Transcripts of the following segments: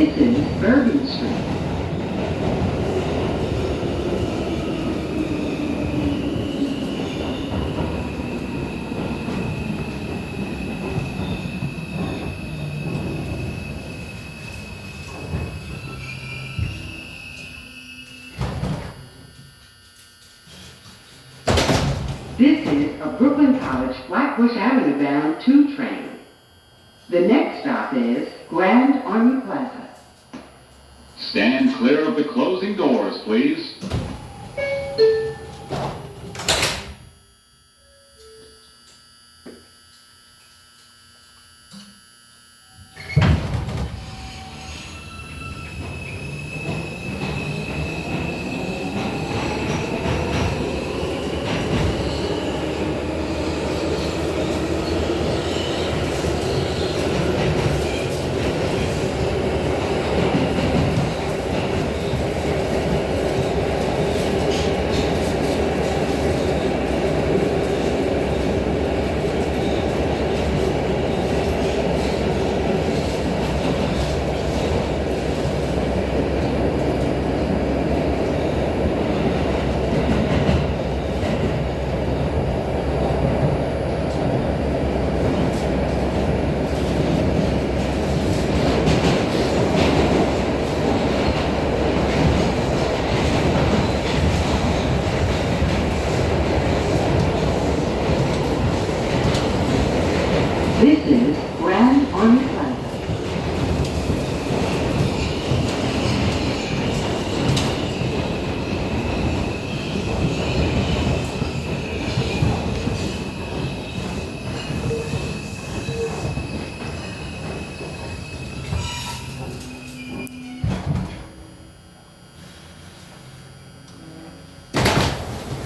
This is Bourbon Street. This is a Brooklyn College Flatbush Avenue bound 2 train. The next stop is Grand Army Plaza. Stand clear of the closing doors, please. This is Grand Army Plaza.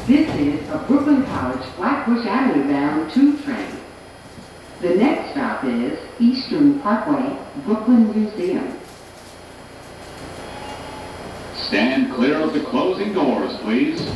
This is a Brooklyn College Flatbush Avenue bound 2 train. The next stop is Eastern Parkway, Brooklyn Museum. Stand clear of the closing doors, please.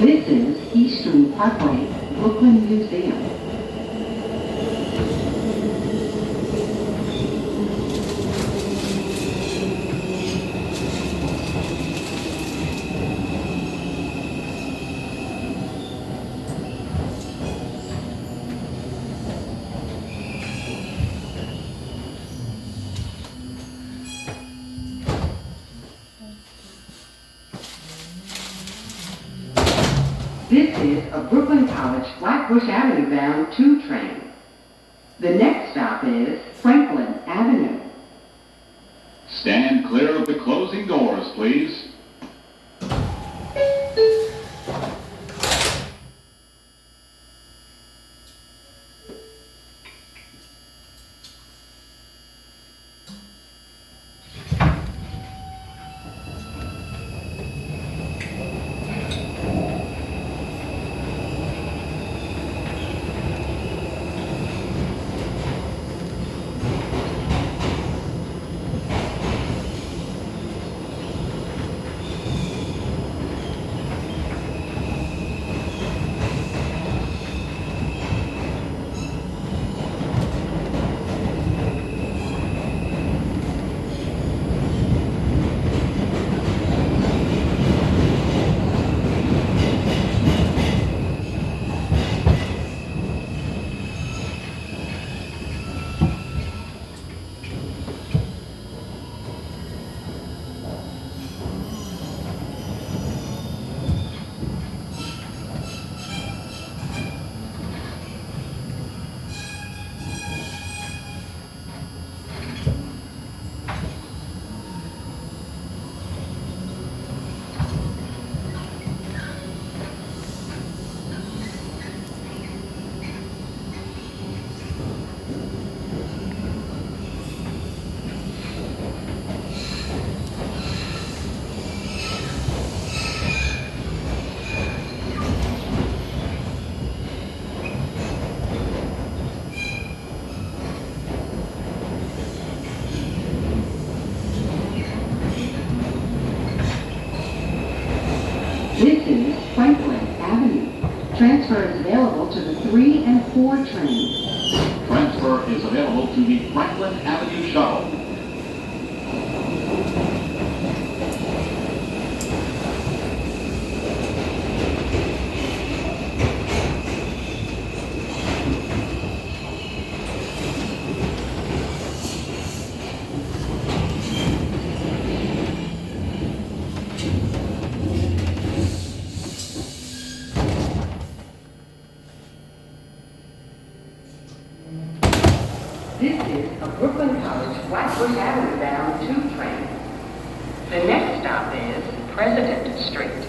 This is Eastern Parkway, Brooklyn Museum. This is a Brooklyn College Flatbush Avenue bound 2 train. The next stop is Franklin Avenue. Stand clear of the closing doors, please. Transfer is available to the 3 and 4 trains. Transfer is available to the Franklin Avenue Shuttle. This is a Brooklyn College Flatbush Avenue bound 2 train. The next stop is President Street.